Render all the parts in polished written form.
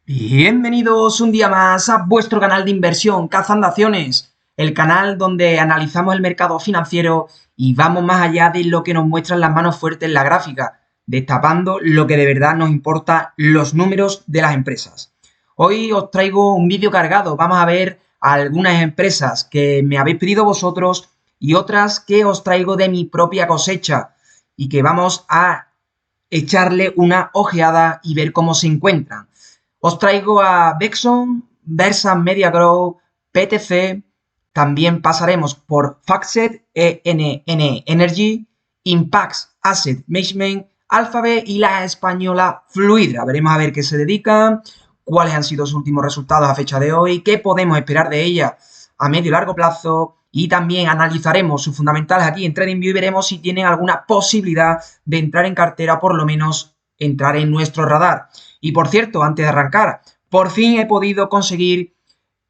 Bienvenidos un día más a vuestro canal de inversión Cazando Acciones, el canal donde analizamos el mercado financiero y vamos más allá de lo que nos muestran las manos fuertes en la gráfica, destapando lo que de verdad nos importa, los números de las empresas. Hoy os traigo un vídeo cargado, vamos a ver algunas empresas que me habéis pedido vosotros y otras que os traigo de mi propia cosecha y que vamos a echarle una ojeada y ver cómo se encuentran. Os traigo a Bexon, Versa Media Group, PTC, también pasaremos por Factset, ENN Energy, Impax Asset Management, Alphabet y la española Fluidra. Veremos a ver qué se dedican, cuáles han sido sus últimos resultados a fecha de hoy, qué podemos esperar de ella a medio y largo plazo y también analizaremos sus fundamentales aquí en TradingView y veremos si tienen alguna posibilidad de entrar en cartera, por lo menos entrar en nuestro radar. Y por cierto, antes de arrancar, por fin he podido conseguir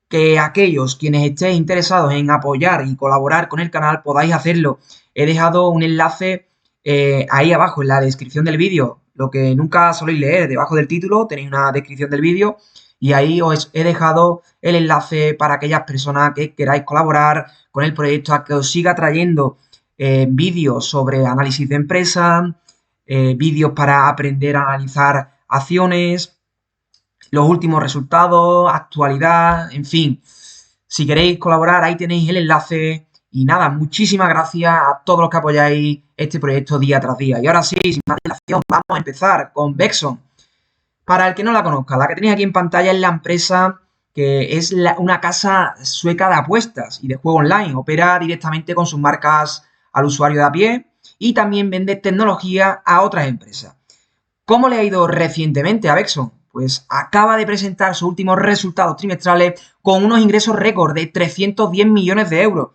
que aquellos quienes estéis interesados en apoyar y colaborar con el canal podáis hacerlo. He dejado un enlace ahí abajo en la descripción del vídeo, lo que nunca soléis leer, debajo del título tenéis una descripción del vídeo y ahí os he dejado el enlace para aquellas personas que queráis colaborar con el proyecto, a que os siga trayendo vídeos sobre análisis de empresa, vídeos para aprender a analizar acciones, los últimos resultados, actualidad, en fin. Si queréis colaborar, ahí tenéis el enlace. Y nada, muchísimas gracias a todos los que apoyáis este proyecto día tras día. Y ahora sí, sin más dilación, vamos a empezar con Bexon. Para el que no la conozca, la que tenéis aquí en pantalla es la empresa que es una casa sueca de apuestas y de juego online. Opera directamente con sus marcas al usuario de a pie y también vende tecnología a otras empresas. ¿Cómo le ha ido recientemente a Bexon? Pues acaba de presentar sus últimos resultados trimestrales con unos ingresos récord de 310 millones de euros.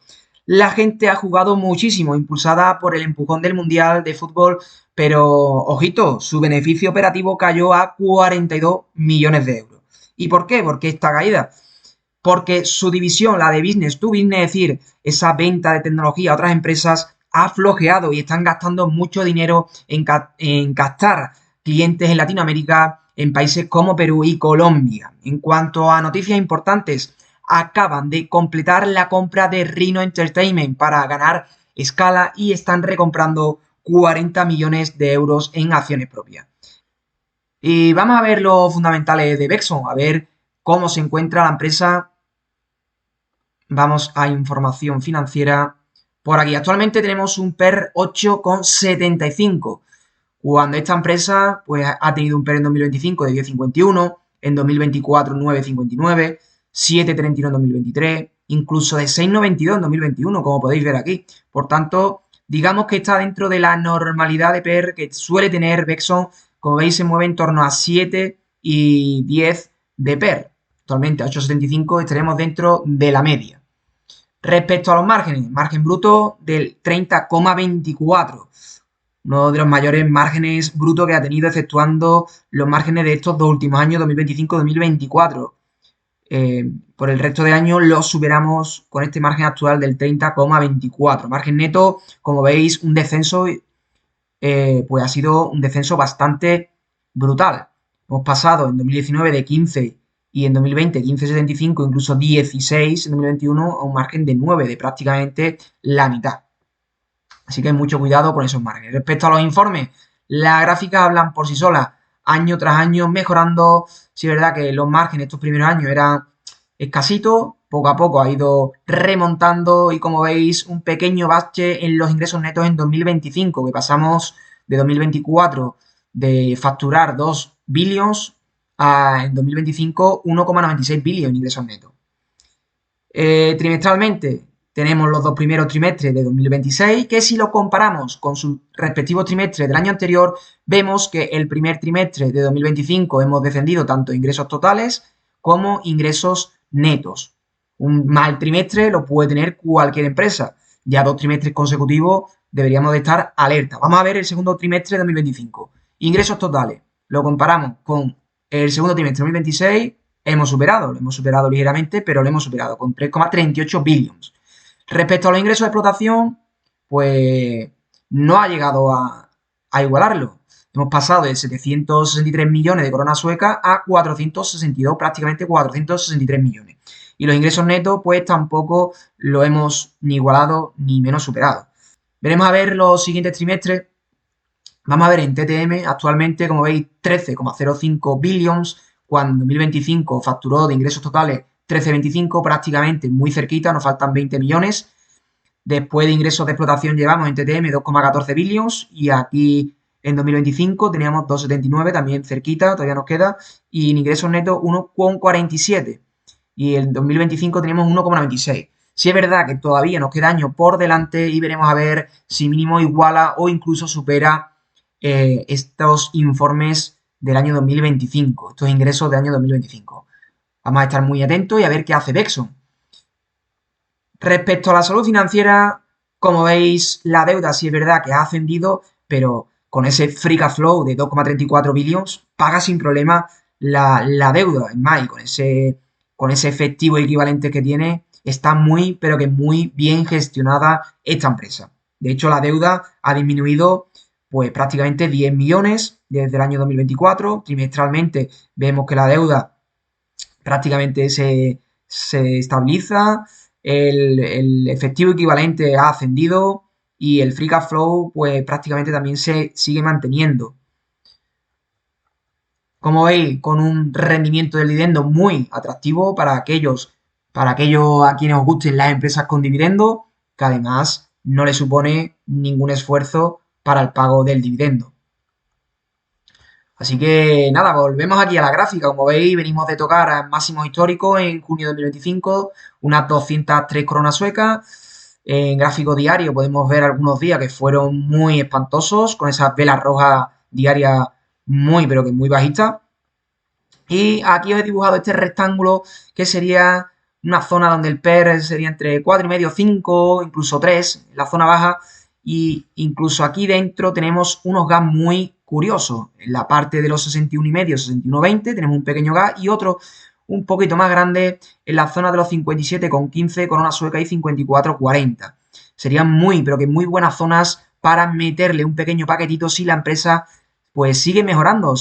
La gente ha jugado muchísimo, impulsada por el empujón del Mundial de Fútbol, pero ojito, su beneficio operativo cayó a 42 millones de euros. ¿Y por qué? ¿Por qué esta caída? Porque su división, la de business to business, es decir, esa venta de tecnología a otras empresas, ha flojeado y están gastando mucho dinero en captar clientes en Latinoamérica, en países como Perú y Colombia. En cuanto a noticias importantes, acaban de completar la compra de Rhino Entertainment para ganar escala y están recomprando 40 millones de euros en acciones propias. Y vamos a ver los fundamentales de Bexon, a ver cómo se encuentra la empresa. Vamos a información financiera. Por aquí, actualmente tenemos un PER 8,75. Cuando esta empresa pues, ha tenido un PER en 2025 de 10,51, en 2024 9,59, 7,31 en 2023, incluso de 6,92 en 2021, como podéis ver aquí. Por tanto, digamos que está dentro de la normalidad de PER que suele tener Bexon. Como veis, se mueve en torno a 7 y 10 de PER. Actualmente a 8,75 estaremos dentro de la media. Respecto a los márgenes, margen bruto del 30,24, uno de los mayores márgenes brutos que ha tenido, exceptuando los márgenes de estos dos últimos años, 2025-2024. Por el resto de años los superamos con este margen actual del 30,24. Margen neto, como veis, un descenso, pues ha sido un descenso bastante brutal. Hemos pasado en 2019 de 15 y en 2020 15,75, incluso 16 en 2021, a un margen de 9, de prácticamente la mitad. Así que mucho cuidado con esos márgenes. Respecto a los informes, las gráficas hablan por sí solas, año tras año mejorando. Sí es verdad que los márgenes estos primeros años eran escasitos, poco a poco ha ido remontando y como veis un pequeño bache en los ingresos netos en 2025, que pasamos de 2024 de facturar 2 billions a en 2025 1,96 billions en ingresos netos. Trimestralmente tenemos los dos primeros trimestres de 2026, que si lo comparamos con sus respectivos trimestres del año anterior, vemos que el primer trimestre de 2025 hemos descendido tanto ingresos totales como ingresos netos. Un mal trimestre lo puede tener cualquier empresa. Ya 2 trimestres consecutivos deberíamos de estar alerta. Vamos a ver el segundo trimestre de 2025. Ingresos totales. Lo comparamos con el segundo trimestre de 2026. Lo hemos superado ligeramente, pero lo hemos superado con 3,38 billions. Respecto a los ingresos de explotación, pues no ha llegado a igualarlo. Hemos pasado de 763 millones de coronas suecas a 462, prácticamente 463 millones. Y los ingresos netos, pues tampoco lo hemos ni igualado ni menos superado. Veremos a ver los siguientes trimestres. Vamos a ver en TTM, actualmente, como veis, 13,05 billions, cuando en 2025 facturó de ingresos totales 13,25, prácticamente muy cerquita, nos faltan 20 millones. Después de ingresos de explotación llevamos en TTM 2,14 billions y aquí en 2025 teníamos 2,79, también cerquita, todavía nos queda, y en ingresos netos 1,47 y en 2025 tenemos 1,96. Sí es verdad que todavía nos queda año por delante y veremos a ver si mínimo iguala o incluso supera estos informes del año 2025, estos ingresos del año 2025. Vamos a estar muy atentos y a ver qué hace Bexon. Respecto a la salud financiera, como veis, la deuda sí es verdad que ha ascendido, pero con ese free cash flow de 2,34 billones, paga sin problema la deuda. Es más, y con ese efectivo equivalente que tiene, está muy, pero que muy bien gestionada esta empresa. De hecho, la deuda ha disminuido pues prácticamente 10 millones desde el año 2024. Trimestralmente vemos que la deuda prácticamente se estabiliza, el efectivo equivalente ha ascendido y el free cash flow pues prácticamente también se sigue manteniendo. Como veis, con un rendimiento del dividendo muy atractivo para aquellos a quienes os gusten las empresas con dividendo, que además no le supone ningún esfuerzo para el pago del dividendo. Así que nada, volvemos aquí a la gráfica. Como veis, venimos de tocar máximos históricos en junio de 2025, unas 203 coronas suecas. En gráfico diario podemos ver algunos días que fueron muy espantosos, con esas velas rojas diarias muy, pero que muy bajitas. Y aquí os he dibujado este rectángulo que sería una zona donde el PER sería entre 4,5, 5, incluso 3, la zona baja. Y incluso aquí dentro tenemos unos gaps muy curiosos. En la parte de los 61,5, 61,20 tenemos un pequeño gap y otro un poquito más grande en la zona de los 57,15 con una sueca y 54,40. Serían muy, pero que muy buenas zonas para meterle un pequeño paquetito si la empresa pues sigue mejorando,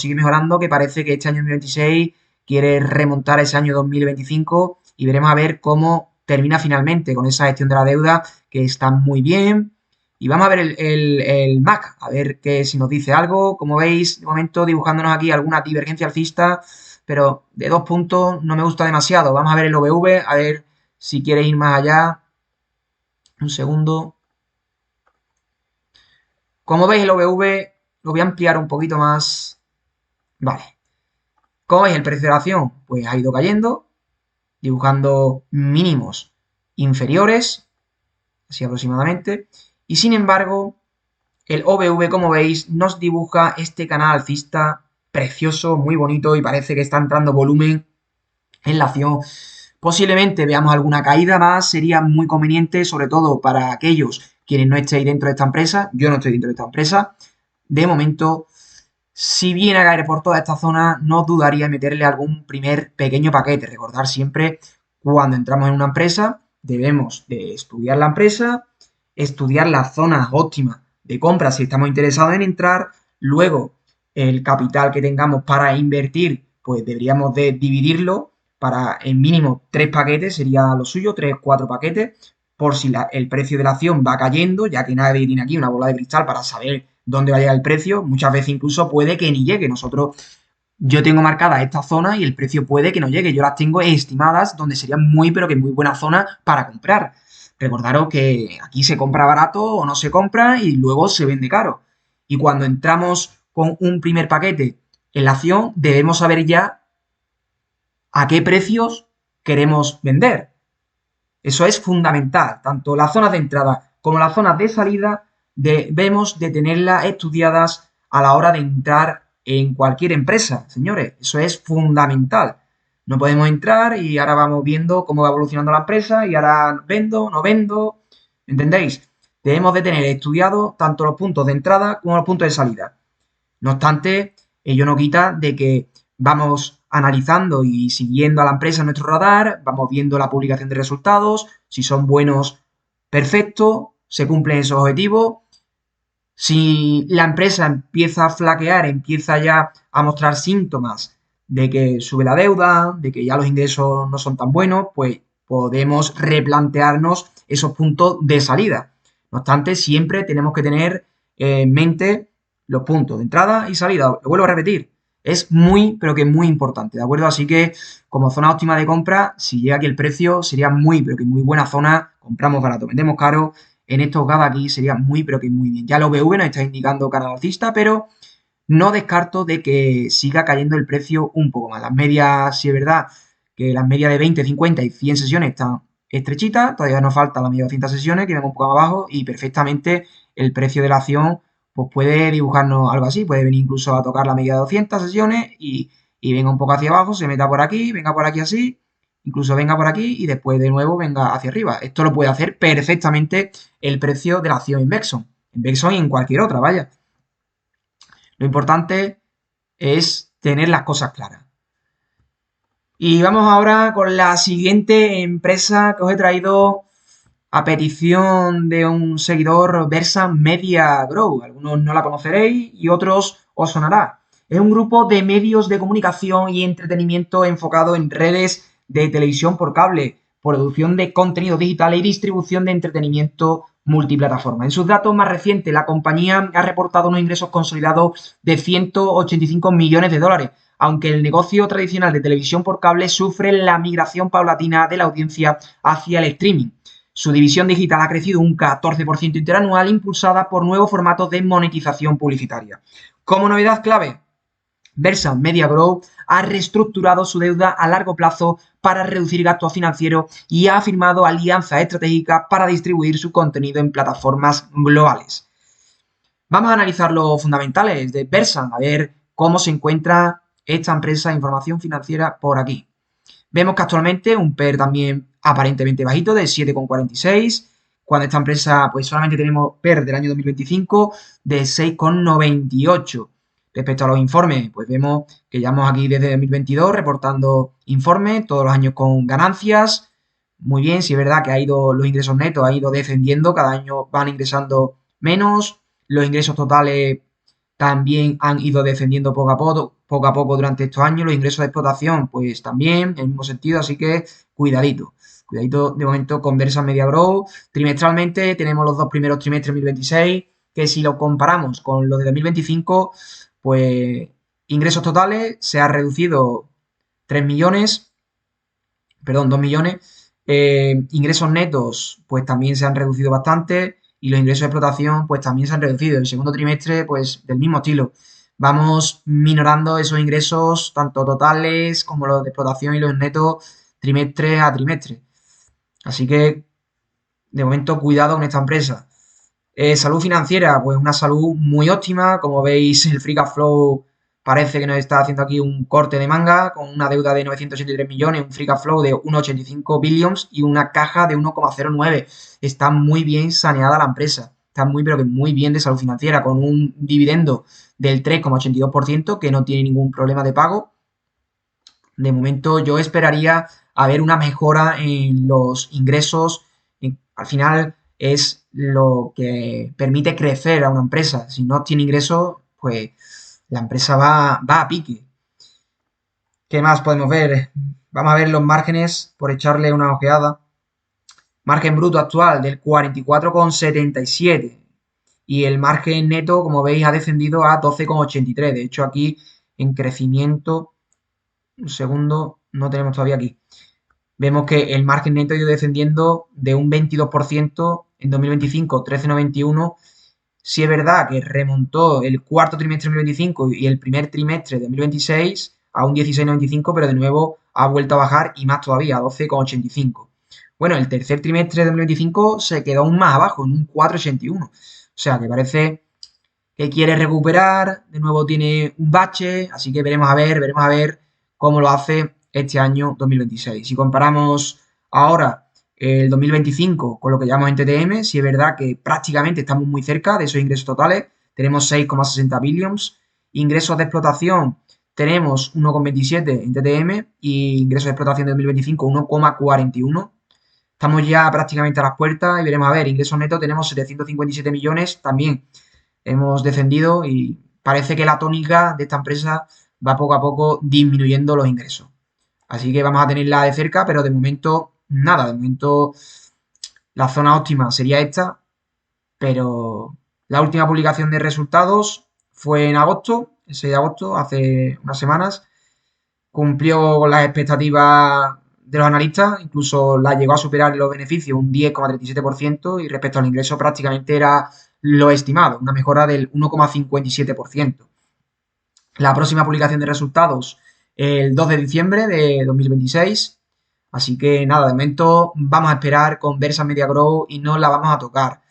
que parece que este año 2026 quiere remontar ese año 2025 y veremos a ver cómo termina finalmente con esa gestión de la deuda que está muy bien. Y vamos a ver el MAC, a ver si nos dice algo. Como veis, de momento dibujándonos aquí alguna divergencia alcista, pero de 2 puntos no me gusta demasiado. Vamos a ver el OVV, a ver si quiere ir más allá. Un segundo. Como veis, el OVV lo voy a ampliar un poquito más. Vale. ¿Cómo veis el precio de la acción? Pues ha ido cayendo, dibujando mínimos inferiores, así aproximadamente. Y sin embargo, el OVV, como veis, nos dibuja este canal alcista precioso, muy bonito y parece que está entrando volumen en la acción. Posiblemente veamos alguna caída más, sería muy conveniente, sobre todo para aquellos quienes no estéis dentro de esta empresa. Yo no estoy dentro de esta empresa. De momento, si viene a caer por toda esta zona, no dudaría en meterle algún primer pequeño paquete. Recordar siempre, cuando entramos en una empresa, debemos de estudiar la empresa, estudiar las zonas óptimas de compra si estamos interesados en entrar, luego el capital que tengamos para invertir, pues deberíamos de dividirlo para en mínimo 3 paquetes, sería lo suyo, 3, 4 paquetes, por si el precio de la acción va cayendo, ya que nadie tiene aquí una bola de cristal para saber dónde va a llegar el precio, muchas veces incluso puede que ni llegue. Yo tengo marcada esta zona y el precio puede que no llegue. Yo las tengo estimadas donde sería muy, pero que muy buena zona para comprar. Recordaros que aquí se compra barato o no se compra y luego se vende caro. Y cuando entramos con un primer paquete en la acción, debemos saber ya a qué precios queremos vender. Eso es fundamental. Tanto las zonas de entrada como las zonas de salida debemos de tenerlas estudiadas a la hora de entrar en cualquier empresa, señores. Eso es fundamental. No podemos entrar y ahora vamos viendo cómo va evolucionando la empresa y ahora vendo, no vendo. ¿Entendéis? Debemos de tener estudiados tanto los puntos de entrada como los puntos de salida. No obstante, ello no quita de que vamos analizando y siguiendo a la empresa en nuestro radar, vamos viendo la publicación de resultados, si son buenos, perfecto, se cumplen esos objetivos. Si la empresa empieza a flaquear, empieza ya a mostrar síntomas de que sube la deuda, de que ya los ingresos no son tan buenos, pues podemos replantearnos esos puntos de salida. No obstante, siempre tenemos que tener en mente los puntos de entrada y salida. Lo vuelvo a repetir, es muy, pero que muy importante, ¿de acuerdo? Así que como zona óptima de compra, si llega aquí el precio, sería muy, pero que muy buena zona, compramos barato, vendemos caro, en estos GAP aquí sería muy, pero que muy bien. Ya la OVV nos está indicando canal alcista, pero no descarto de que siga cayendo el precio un poco más. Las medias, sí es verdad que las medias de 20, 50 y 100 sesiones están estrechitas, todavía nos falta la media de 200 sesiones, que venga un poco más abajo y perfectamente el precio de la acción pues puede dibujarnos algo así, puede venir incluso a tocar la media de 200 sesiones y venga un poco hacia abajo, se meta por aquí, venga por aquí así, incluso venga por aquí y después de nuevo venga hacia arriba. Esto lo puede hacer perfectamente el precio de la acción en Bexon y en cualquier otra, vaya. Lo importante es tener las cosas claras. Y vamos ahora con la siguiente empresa que os he traído a petición de un seguidor, Versa Media Grow. Algunos no la conoceréis y otros os sonará. Es un grupo de medios de comunicación y entretenimiento enfocado en redes de televisión por cable, producción de contenido digital y distribución de entretenimiento multiplataforma. En sus datos más recientes, la compañía ha reportado unos ingresos consolidados de 185 millones de dólares, aunque el negocio tradicional de televisión por cable sufre la migración paulatina de la audiencia hacia el streaming. Su división digital ha crecido un 14% interanual, impulsada por nuevos formatos de monetización publicitaria. Como novedad clave, Versa Media Group ha reestructurado su deuda a largo plazo para reducir gastos financieros y ha firmado alianzas estratégicas para distribuir su contenido en plataformas globales. Vamos a analizar los fundamentales de Versa, a ver cómo se encuentra esta empresa de información financiera por aquí. Vemos que actualmente un PER también aparentemente bajito de 7,46, cuando esta empresa pues solamente tenemos PER del año 2025 de 6,98. Respecto a los informes, pues vemos que llevamos aquí desde 2022 reportando informes, todos los años con ganancias. Muy bien, sí es verdad que los ingresos netos han ido descendiendo, cada año van ingresando menos, los ingresos totales también han ido descendiendo poco a poco durante estos años. Los ingresos de explotación, pues también, en el mismo sentido, así que cuidadito. Cuidadito de momento con Versa Media Grow. Trimestralmente tenemos los dos primeros trimestres de 2026, que si lo comparamos con los de 2025, pues ingresos totales se ha reducido 3 millones, perdón, 2 millones. Ingresos netos, pues también se han reducido bastante y los ingresos de explotación, pues también se han reducido. El segundo trimestre, pues del mismo estilo. Vamos minorando esos ingresos, tanto totales como los de explotación y los netos, trimestre a trimestre. Así que, de momento, cuidado con esta empresa. Salud financiera, pues una salud muy óptima. Como veis, el Free Cash Flow parece que nos está haciendo aquí un corte de manga con una deuda de 983 millones, un Free Cash Flow de 1,85 billions y una caja de 1,09. Está muy bien saneada la empresa. Está muy, pero que muy bien de salud financiera, con un dividendo del 3,82% que no tiene ningún problema de pago. De momento yo esperaría a ver una mejora en los ingresos. Al final es lo que permite crecer a una empresa. Si no tiene ingresos, pues la empresa va a pique. ¿Qué más podemos ver? Vamos a ver los márgenes por echarle una ojeada. Margen bruto actual del 44,77 y el margen neto, como veis, ha descendido a 12,83. De hecho, aquí en crecimiento, un segundo, no tenemos todavía aquí. Vemos que el margen neto ha ido descendiendo de un 22% en 2025, 13,91. Sí es verdad que remontó el cuarto trimestre de 2025 y el primer trimestre de 2026 a un 16,95, pero de nuevo ha vuelto a bajar y más todavía, a 12,85. Bueno, el tercer trimestre de 2025 se quedó aún más abajo, en un 4,81. O sea, que parece que quiere recuperar, de nuevo tiene un bache, así que veremos a ver cómo lo hace este año 2026. Si comparamos ahora el 2025 con lo que llamamos en TTM, sí es verdad que prácticamente estamos muy cerca de esos ingresos totales, tenemos 6,60 billions, ingresos de explotación tenemos 1,27 en TTM y ingresos de explotación de 2025 1,41. Estamos ya prácticamente a las puertas y veremos a ver, ingresos netos tenemos 757 millones también hemos descendido y parece que la tónica de esta empresa va poco a poco disminuyendo los ingresos. Así que vamos a tenerla de cerca, pero de momento nada, de momento la zona óptima sería esta, pero la última publicación de resultados fue en agosto, el 6 de agosto, hace unas semanas. Cumplió con las expectativas de los analistas, incluso la llegó a superar en los beneficios un 10,37% y respecto al ingreso prácticamente era lo estimado, una mejora del 1,57%. La próxima publicación de resultados el 2 de diciembre de 2026. Así que nada, de momento vamos a esperar con Versa Media Grow y no la vamos a tocar.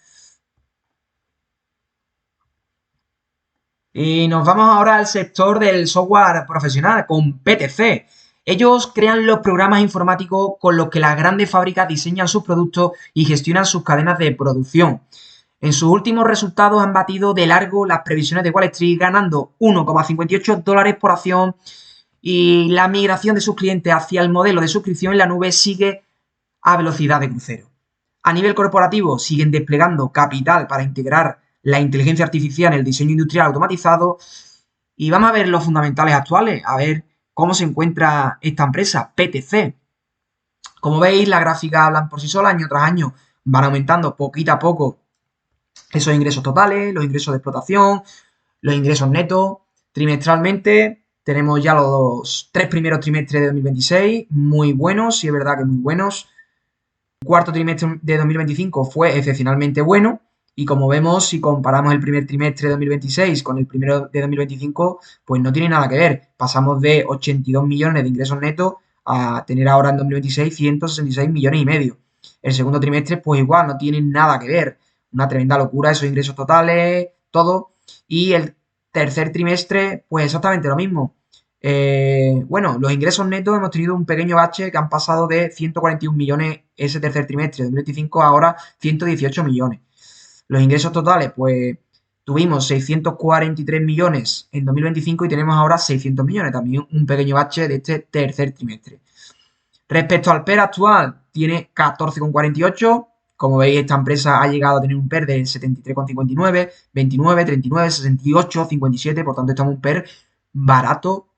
Y nos vamos ahora al sector del software profesional con PTC. Ellos crean los programas informáticos con los que las grandes fábricas diseñan sus productos y gestionan sus cadenas de producción. En sus últimos resultados han batido de largo las previsiones de Wall Street, ganando 1,58 dólares por acción, y la migración de sus clientes hacia el modelo de suscripción en la nube sigue a velocidad de crucero. A nivel corporativo, siguen desplegando capital para integrar la inteligencia artificial en el diseño industrial automatizado. Y vamos a ver los fundamentales actuales, a ver cómo se encuentra esta empresa, PTC. Como veis, las gráficas hablan por sí solas, año tras año van aumentando poquito a poco esos ingresos totales, los ingresos de explotación, los ingresos netos. Trimestralmente tenemos ya los 3 primeros trimestres de 2026, muy buenos, sí es verdad que muy buenos. El cuarto trimestre de 2025 fue excepcionalmente bueno, y como vemos, si comparamos el primer trimestre de 2026 con el primero de 2025, pues no tiene nada que ver. Pasamos de 82 millones de ingresos netos a tener ahora en 2026 166 millones y medio. El segundo trimestre, pues igual, no tiene nada que ver. Una tremenda locura esos ingresos totales, todo. Y el tercer trimestre, pues exactamente lo mismo. Bueno, los ingresos netos hemos tenido un pequeño bache que han pasado de 141 millones ese tercer trimestre de 2025 a ahora 118 millones. Los ingresos totales, pues tuvimos 643 millones en 2025 y tenemos ahora 600 millones, también un pequeño bache de este tercer trimestre. Respecto al PER actual, tiene 14,48. Como veis, esta empresa ha llegado a tener un PER de 73,59, 29, 39, 68, 57. Por tanto, estamos en un PER barato.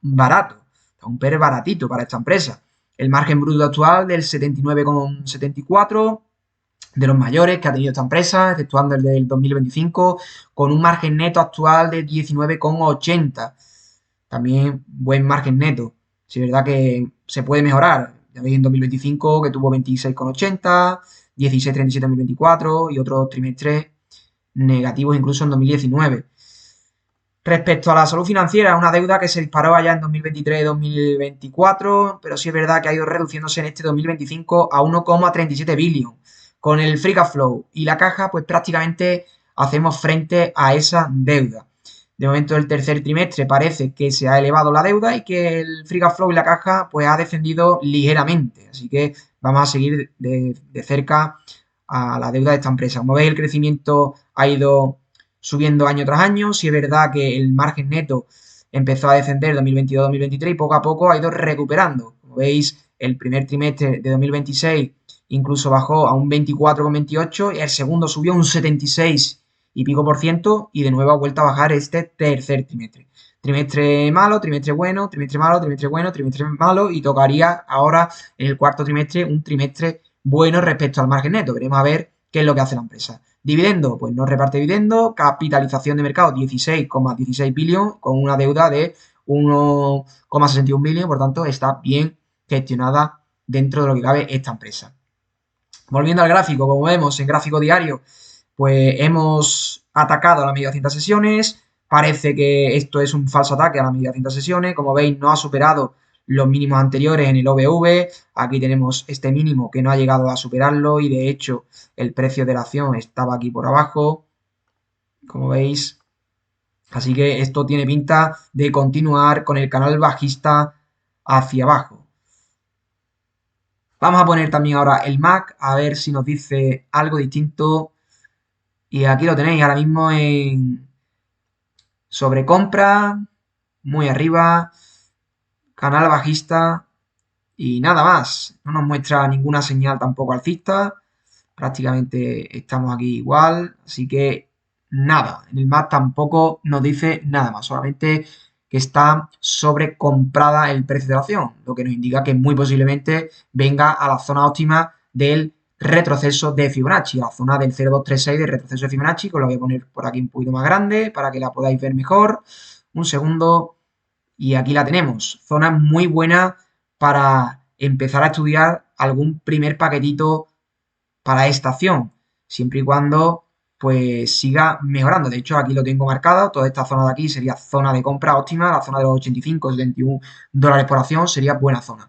Un PER baratito para esta empresa. El margen bruto actual del 79,74, de los mayores que ha tenido esta empresa, exceptuando el del 2025, con un margen neto actual de 19,80. También buen margen neto. Si es verdad que se puede mejorar. Ya veis en 2025 que tuvo 26,80, 16,37 en 2024 y otros trimestres negativos incluso en 2019. Respecto a la salud financiera, una deuda que se disparó allá en 2023-2024, pero sí es verdad que ha ido reduciéndose en este 2025 a 1,37 billion. Con el free cash flow y la caja, pues prácticamente hacemos frente a esa deuda. De momento, el tercer trimestre parece que se ha elevado la deuda y que el free cash flow y la caja pues ha descendido ligeramente. Así que vamos a seguir de cerca a la deuda de esta empresa. Como veis, el crecimiento ha ido subiendo año tras año. Sí es verdad que el margen neto empezó a descender 2022-2023 y poco a poco ha ido recuperando. Como veis, el primer trimestre de 2026 incluso bajó a un 24,28 y el segundo subió un 76 y pico por ciento y de nuevo ha vuelto a bajar este tercer trimestre. Trimestre malo, trimestre bueno, trimestre malo, trimestre bueno, trimestre malo, y tocaría ahora en el cuarto trimestre un trimestre bueno respecto al margen neto. Veremos a ver qué es lo que hace la empresa. Dividendo, pues no reparte dividendo. Capitalización de mercado 16,16 billion con una deuda de 1,61 billion, por tanto está bien gestionada dentro de lo que cabe esta empresa. Volviendo al gráfico, como vemos en gráfico diario, pues hemos atacado a la media de 200 sesiones. Parece que esto es un falso ataque a la media de 200 sesiones. Como veis, no ha superado los mínimos anteriores en el OVV. Aquí tenemos este mínimo que no ha llegado a superarlo y de hecho el precio de la acción estaba aquí por abajo, como veis. Así que esto tiene pinta de continuar con el canal bajista hacia abajo. Vamos a poner también ahora el MAC a ver si nos dice algo distinto. Y aquí lo tenéis ahora mismo en sobrecompra, muy arriba, canal bajista y nada más. No nos muestra ninguna señal tampoco alcista. Prácticamente estamos aquí igual. Así que nada. En el MAC tampoco nos dice nada más, solamente que está sobrecomprada el precio de la acción, lo que nos indica que muy posiblemente venga a la zona óptima del retroceso de Fibonacci, a la zona del 0,236 de retroceso de Fibonacci, que lo voy a poner por aquí un poquito más grande para que la podáis ver mejor. Un segundo. Y aquí la tenemos. Zona muy buena para empezar a estudiar algún primer paquetito para esta acción, siempre y cuando pues siga mejorando. De hecho, aquí lo tengo marcado. Toda esta zona de aquí sería zona de compra óptima. La zona de los 85, 71 dólares por acción sería buena zona.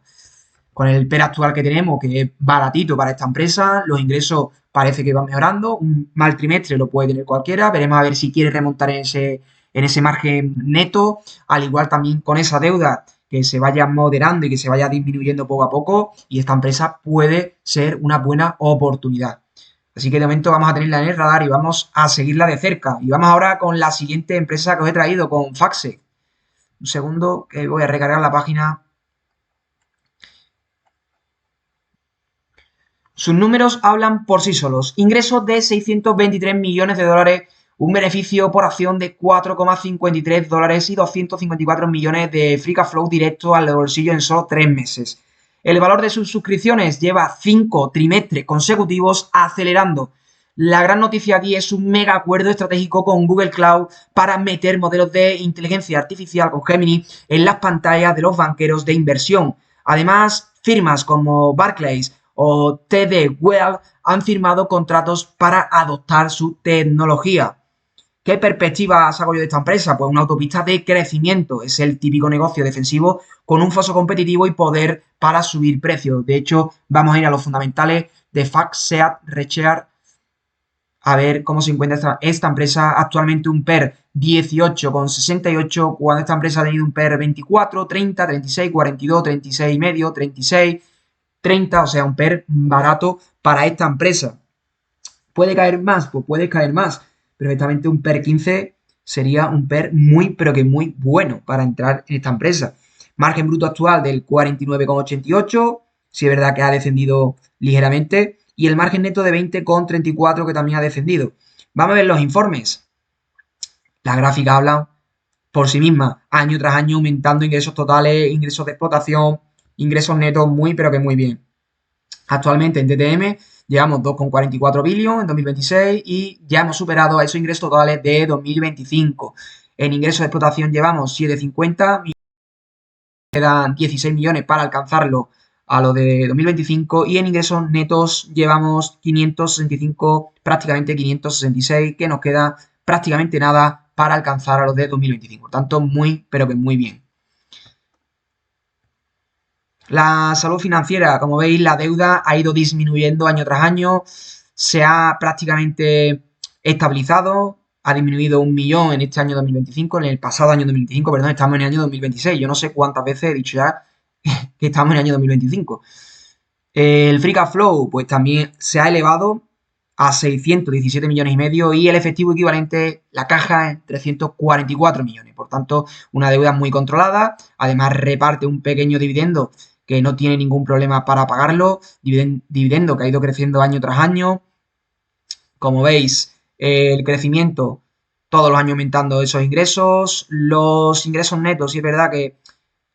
Con el PER actual que tenemos, que es baratito para esta empresa, los ingresos parece que van mejorando. Un mal trimestre lo puede tener cualquiera. Veremos a ver si quiere remontar en ese margen neto. Al igual también con esa deuda que se vaya moderando y que se vaya disminuyendo poco a poco. Y esta empresa puede ser una buena oportunidad. Así que de momento vamos a tenerla en el radar y vamos a seguirla de cerca. Y vamos ahora con la siguiente empresa que os he traído, con Faxe. Un segundo que voy a recargar la página. Sus números hablan por sí solos. Ingresos de 623 millones de dólares, un beneficio por acción de 4,53 dólares y 254 millones de free cash flow directo al bolsillo en solo 3 meses. El valor de sus suscripciones lleva 5 trimestres consecutivos acelerando. La gran noticia aquí es un mega acuerdo estratégico con Google Cloud para meter modelos de inteligencia artificial con Gemini en las pantallas de los banqueros de inversión. Además, firmas como Barclays o TD Well han firmado contratos para adoptar su tecnología. ¿Qué perspectivas hago yo de esta empresa? Pues una autopista de crecimiento. Es el típico negocio defensivo con un foso competitivo y poder para subir precios. De hecho, vamos a ir a los fundamentales de FAC, SEAT, Rexear, a ver cómo se encuentra esta empresa. Actualmente un PER 18,68, cuando esta empresa ha tenido un PER 24, 30, 36, 42, 36 y medio, 36, 30, o sea, un PER barato para esta empresa. ¿Puede caer más? Pues puede caer más. Perfectamente un PER 15 sería un PER muy, pero que muy bueno para entrar en esta empresa. Margen bruto actual del 49,88, si es verdad que ha descendido ligeramente, y el margen neto de 20,34 que también ha descendido. Vamos a ver los informes. Las gráficas hablan por sí mismas, año tras año aumentando ingresos totales, ingresos de explotación, ingresos netos muy, pero que muy bien. Actualmente en TTM llevamos 2,44 billones en 2026 y ya hemos superado a esos ingresos totales de 2025. En ingresos de explotación llevamos 7,50, quedan 16 millones para alcanzarlo a lo de 2025 y en ingresos netos llevamos 565, prácticamente 566, que nos queda prácticamente nada para alcanzar a los de 2025. Por tanto, muy, pero que muy bien. La salud financiera, como veis, la deuda ha ido disminuyendo año tras año, se ha prácticamente estabilizado, ha disminuido 1 millón en este año 2025, en el pasado año 2025, perdón, estamos en el año 2026. Yo no sé cuántas veces he dicho ya que estamos en el año 2025. El free cash flow, pues también se ha elevado a 617 millones y medio y el efectivo equivalente, la caja, en 344 millones. Por tanto, una deuda muy controlada. Además, reparte un pequeño dividendo que no tiene ningún problema para pagarlo. Dividendo que ha ido creciendo año tras año. Como veis, el crecimiento, todos los años aumentando esos ingresos. Los ingresos netos, sí es verdad que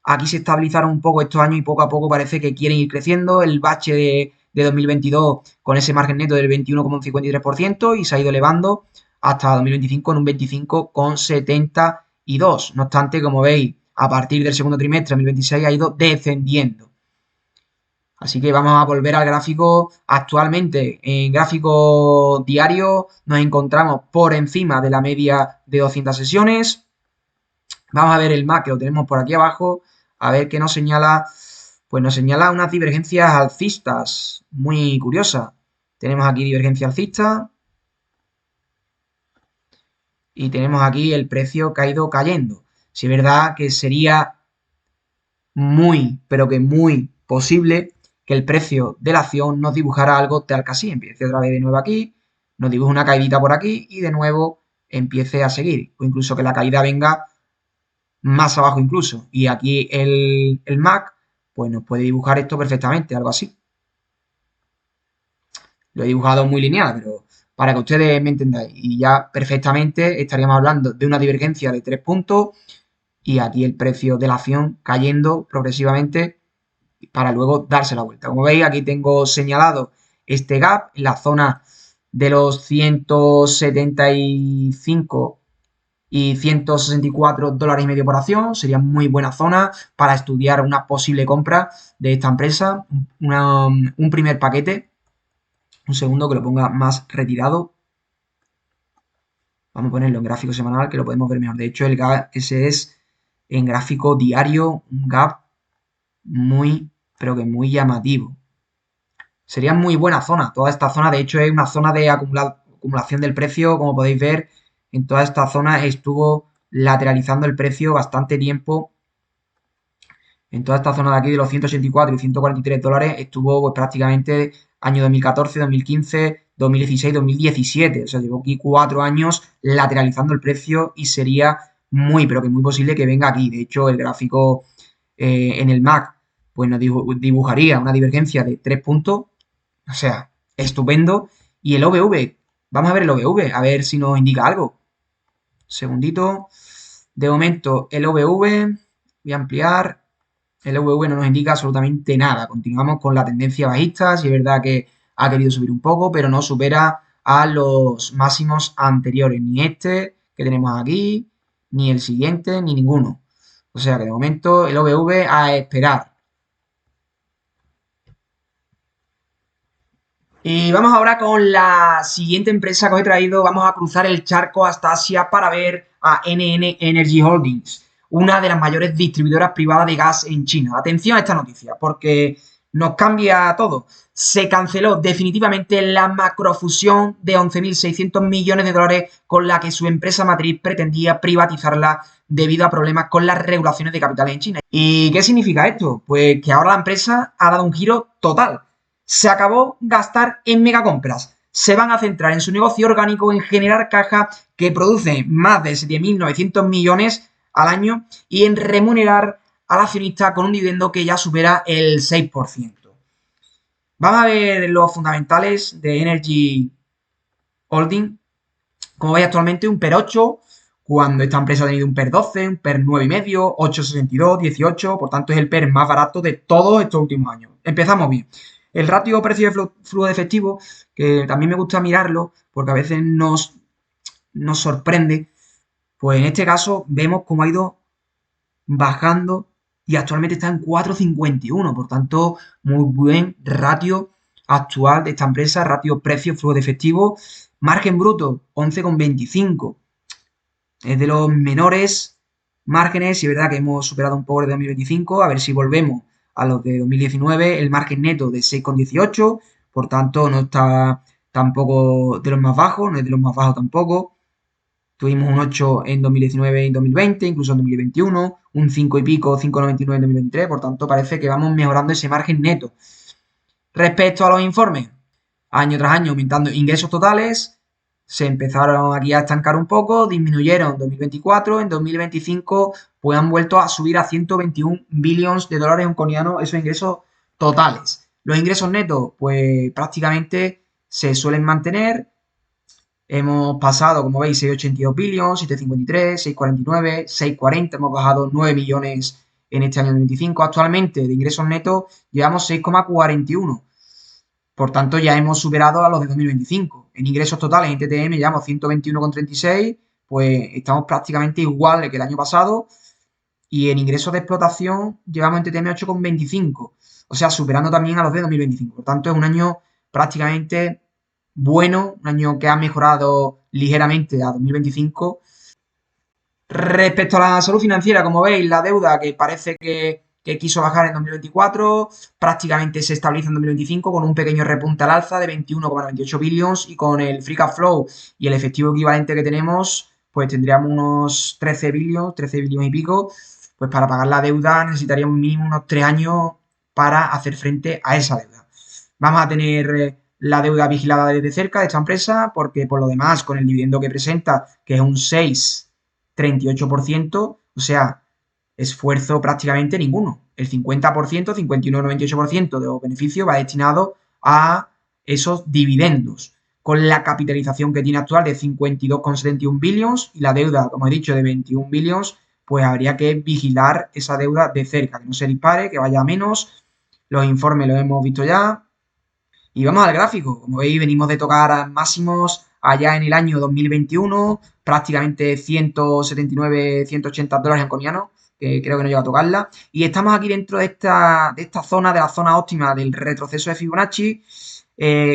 aquí se estabilizaron un poco estos años y poco a poco parece que quieren ir creciendo. El bache de 2022 con ese margen neto del 21,53% y se ha ido elevando hasta 2025 en un 25,72%. No obstante, como veis, a partir del segundo trimestre de 2026 ha ido descendiendo. Así que vamos a volver al gráfico. Actualmente, en gráfico diario, nos encontramos por encima de la media de 200 sesiones. Vamos a ver el MAC, que lo tenemos por aquí abajo, a ver qué nos señala. Pues nos señala unas divergencias alcistas, muy curiosas. Tenemos aquí divergencia alcista y tenemos aquí el precio que ha ido cayendo. Si es verdad que sería muy, pero que muy posible que el precio de la acción nos dibujara algo tal que así. Empiece otra vez de nuevo aquí, nos dibuja una caídita por aquí y de nuevo empiece a seguir. O incluso que la caída venga más abajo incluso. Y aquí el MAC, pues nos puede dibujar esto perfectamente, algo así. Lo he dibujado muy lineal, pero para que ustedes me entendáis. Y ya perfectamente estaríamos hablando de una divergencia de 3 puntos y aquí el precio de la acción cayendo progresivamente para luego darse la vuelta. Como veis, aquí tengo señalado este gap en la zona de los 175 y 164 dólares y medio por acción. Sería muy buena zona para estudiar una posible compra de esta empresa. Un primer paquete. Un segundo que lo ponga más retirado. Vamos a ponerlo en gráfico semanal que lo podemos ver mejor. De hecho, el gap ese es en gráfico diario un gap muy, pero que muy llamativo. Sería muy buena zona. Toda esta zona, de hecho, es una zona de acumulación del precio. Como podéis ver, en toda esta zona estuvo lateralizando el precio bastante tiempo. En toda esta zona de aquí de los 184 y 143 dólares estuvo pues, prácticamente año 2014, 2015, 2016, 2017. O sea, llevó aquí 4 años lateralizando el precio y sería muy, pero que muy posible que venga aquí. De hecho, el gráfico en el MAC pues nos dibujaría una divergencia de 3 puntos. O sea, estupendo. Y el OVV, vamos a ver el OVV, a ver si nos indica algo. Segundito. De momento, el OVV, voy a ampliar. El OVV no nos indica absolutamente nada. Continuamos con la tendencia bajista. Si es verdad que ha querido subir un poco, pero no supera a los máximos anteriores. Ni este que tenemos aquí, ni el siguiente, ni ninguno. O sea que de momento el OVV a esperar. Y vamos ahora con la siguiente empresa que os he traído. Vamos a cruzar el charco hasta Asia para ver a NN Energy Holdings, una de las mayores distribuidoras privadas de gas en China. Atención a esta noticia, porque nos cambia todo. Se canceló definitivamente la macrofusión de 11.600 millones de dólares con la que su empresa matriz pretendía privatizarla debido a problemas con las regulaciones de capitales en China. ¿Y qué significa esto? Pues que ahora la empresa ha dado un giro total. Se acabó gastar en megacompras. Se van a centrar en su negocio orgánico en generar caja que produce más de 7.900 millones al año y en remunerar al accionista con un dividendo que ya supera el 6%. Vamos a ver los fundamentales de Energy Holding. Como veis actualmente un PER 8, cuando esta empresa ha tenido un PER 12, un PER 9,5, 8,62, 18, por tanto es el PER más barato de todos estos últimos años. Empezamos bien. El ratio precio de flujo de efectivo, que también me gusta mirarlo, porque a veces nos sorprende, pues en este caso vemos cómo ha ido bajando y actualmente está en 4,51, por tanto, muy buen ratio actual de esta empresa, ratio precio flujo de efectivo, margen bruto 11,25, es de los menores márgenes y es verdad que hemos superado un poco el de 2025, a ver si volvemos a los de 2019, el margen neto de 6,18, por tanto no está tampoco de los más bajos, no es de los más bajos tampoco. Tuvimos un 8 en 2019 y en 2020, incluso en 2021, un 5 y pico, 5,99 en 2023, por tanto parece que vamos mejorando ese margen neto. Respecto a los informes, año tras año aumentando ingresos totales, se empezaron aquí a estancar un poco, disminuyeron en 2024, en 2025 pues han vuelto a subir a 121 billones de dólares hongkonianos esos ingresos totales. Los ingresos netos pues prácticamente se suelen mantener. Hemos pasado, como veis, 6,82 billones, 7,53, 6,49, 6,40, hemos bajado 9 millones en este año 2025. Actualmente de ingresos netos llevamos 6,41. Por tanto, ya hemos superado a los de 2025. En ingresos totales en TTM llevamos 121,36, pues estamos prácticamente igual que el año pasado. Y en ingresos de explotación llevamos en TTM 8,25. O sea, superando también a los de 2025. Por tanto, es un año prácticamente bueno, un año que ha mejorado ligeramente a 2025. Respecto a la salud financiera, como veis, la deuda que parece que quiso bajar en 2024, prácticamente se estabiliza en 2025 con un pequeño repunte al alza de 21,98 billones y con el free cash flow y el efectivo equivalente que tenemos, pues tendríamos unos 13 billones y pico, pues para pagar la deuda necesitaríamos mínimo unos 3 años para hacer frente a esa deuda. Vamos a tener la deuda vigilada desde cerca de esta empresa porque por lo demás, con el dividendo que presenta, que es un 6,38%, o sea, esfuerzo prácticamente ninguno. El 50%, 51,98% de los beneficios va destinado a esos dividendos. con la capitalización que tiene actual de 52,71 billions y la deuda, como he dicho, de 21 billions, pues habría que vigilar esa deuda de cerca, que no se dispare, que vaya a menos. Los informes los hemos visto ya. Y vamos al gráfico. Como veis, venimos de tocar máximos allá en el año 2021, prácticamente 179, 180 dólares hongkonianos, que creo que no llega a tocarla. Y estamos aquí dentro de esta zona, de la zona óptima del retroceso de Fibonacci.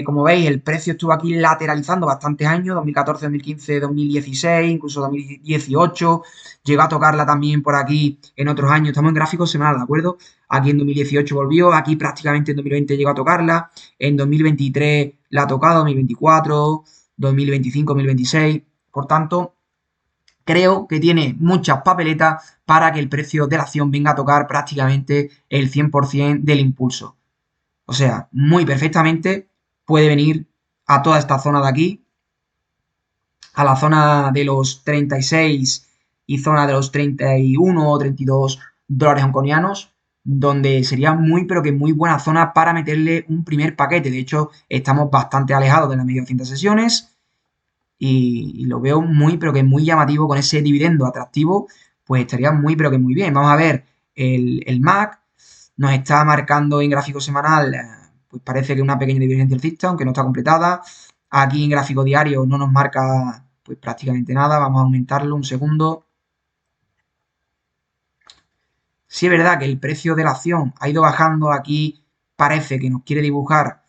Como veis, el precio estuvo aquí lateralizando bastantes años, 2014, 2015, 2016, incluso 2018. Llegó a tocarla también por aquí en otros años. Estamos en gráfico semanal, ¿de acuerdo? Aquí en 2018 volvió, aquí prácticamente en 2020 llegó a tocarla. En 2023 la ha tocado, 2024, 2025, 2026. Por tanto, creo que tiene muchas papeletas para que el precio de la acción venga a tocar prácticamente el 100% del impulso. O sea, muy perfectamente puede venir a toda esta zona de aquí, a la zona de los 36 y zona de los 31 o 32 dólares hongkonianos, donde sería muy, pero que muy buena zona para meterle un primer paquete. De hecho, estamos bastante alejados de la media de 200 sesiones y lo veo muy, pero que muy llamativo con ese dividendo atractivo, pues estaría muy, pero que muy bien. Vamos a ver el MAC, nos está marcando en gráfico semanal, pues parece que una pequeña divergencia alcista, aunque no está completada. Aquí en gráfico diario no nos marca pues prácticamente nada. Vamos a aumentarlo un segundo. Sí es verdad que el precio de la acción ha ido bajando. Aquí parece que nos quiere dibujar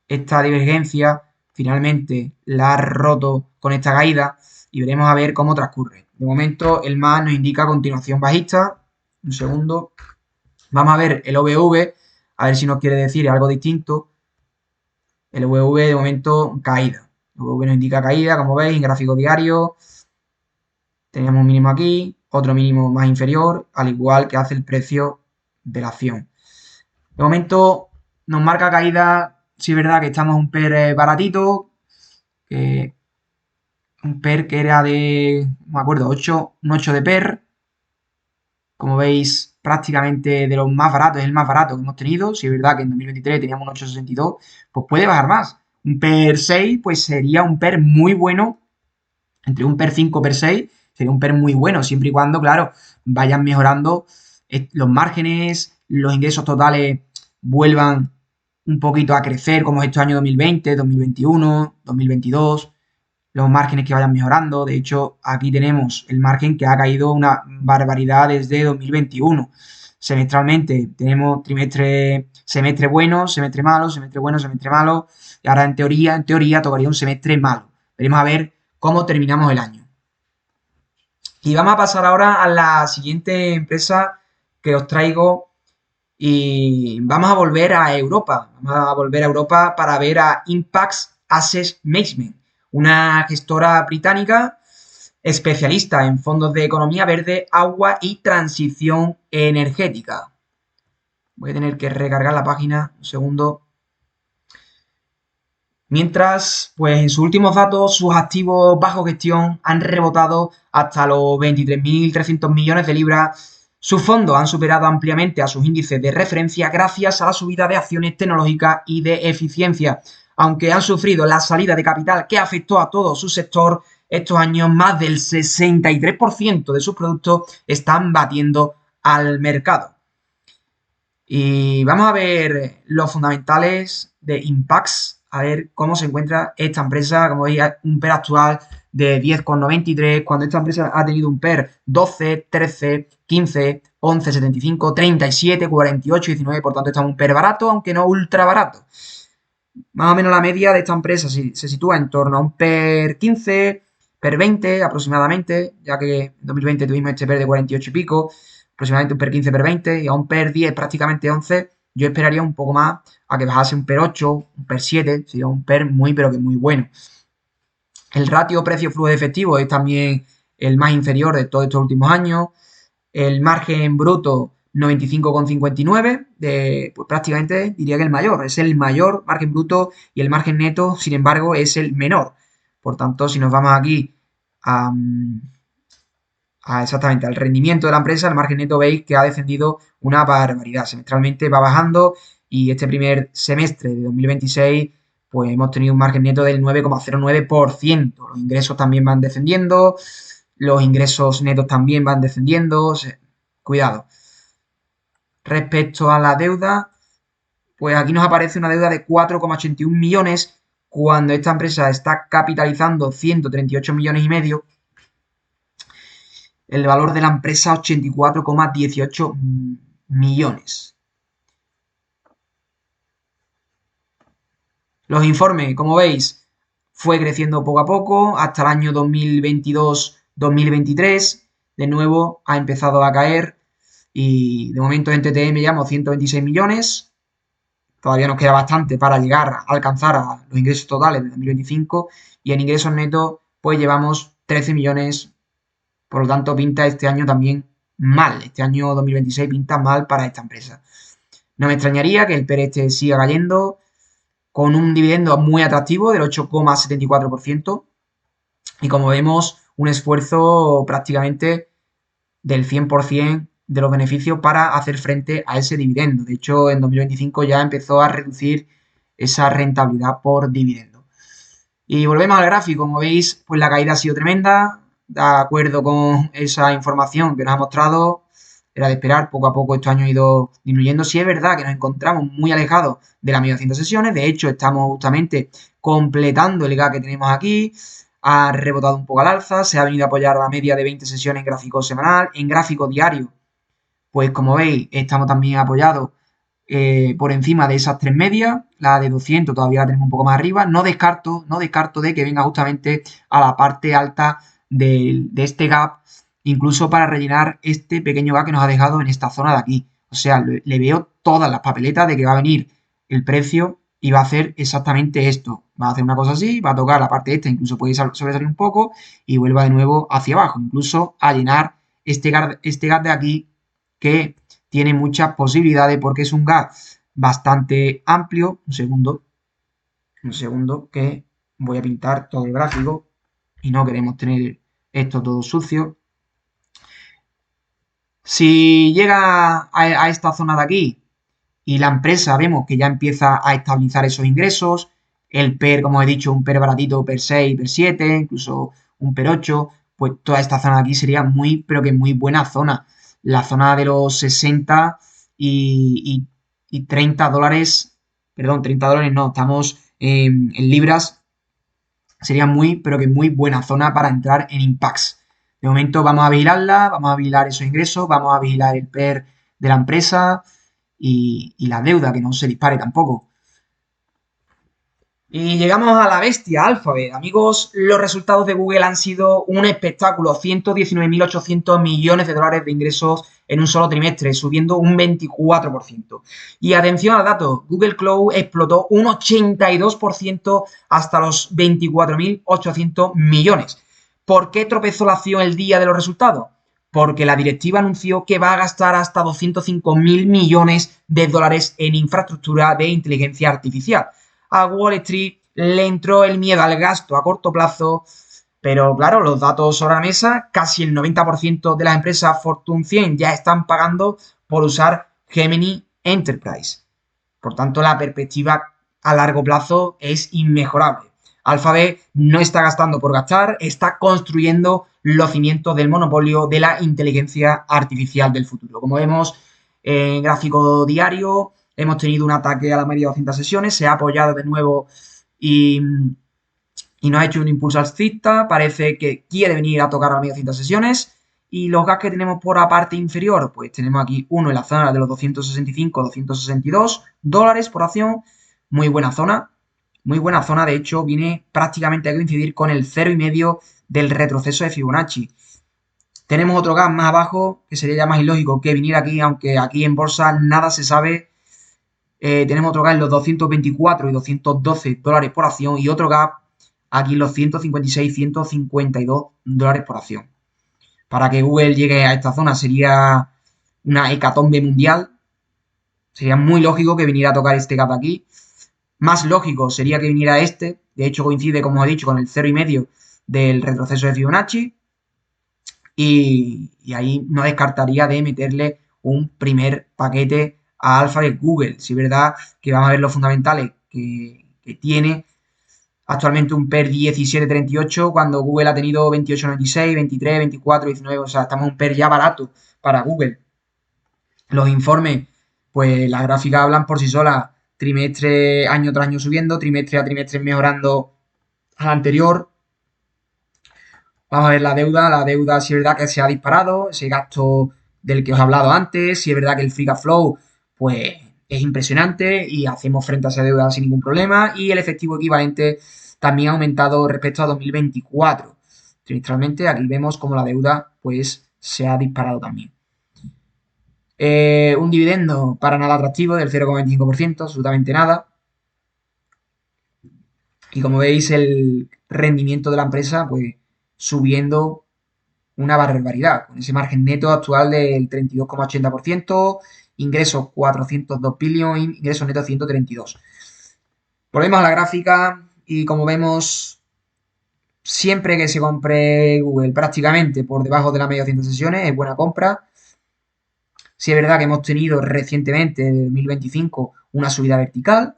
esta divergencia. Finalmente la ha roto con esta caída y veremos a ver cómo transcurre. De momento el MAS nos indica continuación bajista. Un segundo. Vamos a ver el OVV, a ver si nos quiere decir algo distinto. El OVV de momento caída. El OVV nos indica caída, como veis, en gráfico diario. Teníamos un mínimo aquí, otro mínimo más inferior, al igual que hace el precio de la acción. De momento nos marca caída, sí es verdad que estamos un PER baratito, un PER que era de, no me acuerdo, 8, un 8 de PER. Como veis, prácticamente de los más baratos, es el más barato que hemos tenido. Si es verdad que en 2023 teníamos un 8,62, pues puede bajar más. Un PER 6, pues sería un PER muy bueno, entre un PER 5 PER 6, sería un PER muy bueno, siempre y cuando, claro, vayan mejorando los márgenes, los ingresos totales vuelvan un poquito a crecer, como es estos años 2020, 2021, 2022, los márgenes que vayan mejorando. De hecho, aquí tenemos el margen que ha caído una barbaridad desde 2021. Semestralmente tenemos semestre bueno, semestre malo, semestre bueno, semestre malo. Y ahora en teoría tocaría un semestre malo. Veremos a ver cómo terminamos el año. Y vamos a pasar ahora a la siguiente empresa que os traigo y vamos a volver a Europa. Vamos a volver a Europa para ver a Impax Asset Management, una gestora británica especialista en fondos de economía verde, agua y transición energética. Voy a tener que recargar la página un segundo. Mientras, pues en sus últimos datos, sus activos bajo gestión han rebotado hasta los 23.300 millones de libras. Sus fondos han superado ampliamente a sus índices de referencia gracias a la subida de acciones tecnológicas y de eficiencia. Aunque han sufrido la salida de capital que afectó a todo su sector, estos años más del 63% de sus productos están batiendo al mercado. Y vamos a ver los fundamentales de Impax, a ver cómo se encuentra esta empresa. Como veis, un PER actual de 10,93, cuando esta empresa ha tenido un PER 12, 13, 15, 11, 75, 37, 48, 19, por tanto está un PER barato, aunque no ultra barato. Más o menos la media de esta empresa se sitúa en torno a un PER 15, PER 20 aproximadamente, ya que en 2020 tuvimos este PER de 48 y pico, aproximadamente un PER 15, PER 20, y a un PER 10, prácticamente 11, yo esperaría un poco más a que bajase un PER 8, un PER 7, sería un PER muy, pero que muy bueno. El ratio precio-flujo de efectivo es también el más inferior de todos estos últimos años. El margen bruto 95,59, pues prácticamente diría que el mayor, es el mayor margen bruto y el margen neto, sin embargo, es el menor. Por tanto, si nos vamos aquí exactamente al rendimiento de la empresa, el margen neto veis que ha descendido una barbaridad. Semestralmente va bajando y este primer semestre de 2026 pues hemos tenido un margen neto del 9,09%. Los ingresos también van descendiendo, los ingresos netos también van descendiendo. O sea, cuidado. Respecto a la deuda, pues aquí nos aparece una deuda de 4,81 millones cuando esta empresa está capitalizando 138 millones y medio. El valor de la empresa 84,18 millones. Los informes, como veis, fue creciendo poco a poco hasta el año 2022-2023. De nuevo ha empezado a caer y de momento en TTM llevamos 126 millones. Todavía nos queda bastante para llegar a alcanzar a los ingresos totales de 2025 y en ingresos netos pues llevamos 13 millones. Por lo tanto, pinta este año también mal. Este año 2026 pinta mal para esta empresa. No me extrañaría que el PER este siga cayendo con un dividendo muy atractivo del 8,74% y como vemos un esfuerzo prácticamente del 100% de los beneficios para hacer frente a ese dividendo. De hecho, en 2025 ya empezó a reducir esa rentabilidad por dividendo. Y volvemos al gráfico, como veis, pues la caída ha sido tremenda, de acuerdo con esa información que nos ha mostrado, era de esperar, poco a poco estos años ha ido disminuyendo. Sí es verdad que nos encontramos muy alejados de la media de 200 sesiones, de hecho estamos justamente completando el gap que tenemos aquí, ha rebotado un poco al alza, se ha venido a apoyar a la media de 20 sesiones en gráfico semanal, en gráfico diario, pues como veis estamos también apoyados por encima de esas tres medias, la de 200 todavía la tenemos un poco más arriba, no descarto de que venga justamente a la parte alta de este gap, incluso para rellenar este pequeño gap que nos ha dejado en esta zona de aquí. O sea, le veo todas las papeletas de que va a venir el precio y va a hacer exactamente esto. Va a hacer una cosa así, va a tocar la parte esta, incluso puede sobresalir un poco y vuelva de nuevo hacia abajo, incluso a llenar este gap de aquí que tiene muchas posibilidades porque es un gap bastante amplio. Un segundo que voy a pintar todo el gráfico y no queremos tener esto todo sucio. Si llega a esta zona de aquí y la empresa vemos que ya empieza a estabilizar esos ingresos, el PER, como he dicho, un PER baratito, PER 6, PER 7, incluso un PER 8, pues toda esta zona de aquí sería muy, pero que muy buena zona. La zona de los 60 y 30 dólares, perdón, 30 dólares no, estamos en libras, sería muy, pero que muy buena zona para entrar en Impax. De momento vamos a vigilarla, vamos a vigilar esos ingresos, vamos a vigilar el PER de la empresa y la deuda, que no se dispare tampoco. Y llegamos a la bestia, Alphabet. Amigos, los resultados de Google han sido un espectáculo. 119.800 millones de dólares de ingresos en un solo trimestre, subiendo un 24%. Y atención al dato, Google Cloud explotó un 82% hasta los 24.800 millones. ¿Por qué tropezó la acción el día de los resultados? Porque la directiva anunció que va a gastar hasta 205.000 millones de dólares en infraestructura de inteligencia artificial. A Wall Street le entró el miedo al gasto a corto plazo, pero claro, los datos sobre la mesa, casi el 90% de las empresas Fortune 100 ya están pagando por usar Gemini Enterprise. Por tanto, la perspectiva a largo plazo es inmejorable. Alphabet no está gastando por gastar, está construyendo los cimientos del monopolio de la inteligencia artificial del futuro. Como vemos en gráfico diario, hemos tenido un ataque a la media de 200 sesiones, se ha apoyado de nuevo y nos ha hecho un impulso alcista, parece que quiere venir a tocar a la media de 200 sesiones. Y los gaps que tenemos por la parte inferior, pues tenemos aquí uno en la zona de los 265-262 dólares por acción, muy buena zona, de hecho viene prácticamente a coincidir con el 0,5 del retroceso de Fibonacci. Tenemos otro gap más abajo, que sería ya más ilógico que viniera aquí, aunque aquí en bolsa nada se sabe. Tenemos otro gap en los 224 y 212 dólares por acción y otro gap aquí en los 156 y 152 dólares por acción. Para que Google llegue a esta zona sería una hecatombe mundial. Sería muy lógico que viniera a tocar este gap aquí. Más lógico sería que viniera este. De hecho, coincide, como he dicho, con el 0,5 del retroceso de Fibonacci. Y ahí no descartaría de meterle un primer paquete a Alphabet Google. Si es verdad que vamos a ver los fundamentales que tiene actualmente un PER 17,38 cuando Google ha tenido 28,96, 23, 24, 19, o sea, estamos en un PER ya barato para Google. Los informes, pues las gráficas hablan por sí solas, trimestre, año tras año subiendo, trimestre a trimestre mejorando al anterior. Vamos a ver la deuda si es verdad que se ha disparado, ese gasto del que os he hablado antes, si es verdad que el free cash flow, pues es impresionante y hacemos frente a esa deuda sin ningún problema y el efectivo equivalente también ha aumentado respecto a 2024. Trimestralmente aquí vemos como la deuda pues se ha disparado también. Un dividendo para nada atractivo del 0,25%, absolutamente nada. Y como veis el rendimiento de la empresa pues subiendo una barbaridad, con ese margen neto actual del 32,80%, ingresos 402 billion, ingresos netos 132. Volvemos a la gráfica y como vemos, siempre que se compre Google prácticamente por debajo de la media de 100 sesiones es buena compra. Si es verdad que hemos tenido recientemente, en 2025, una subida vertical,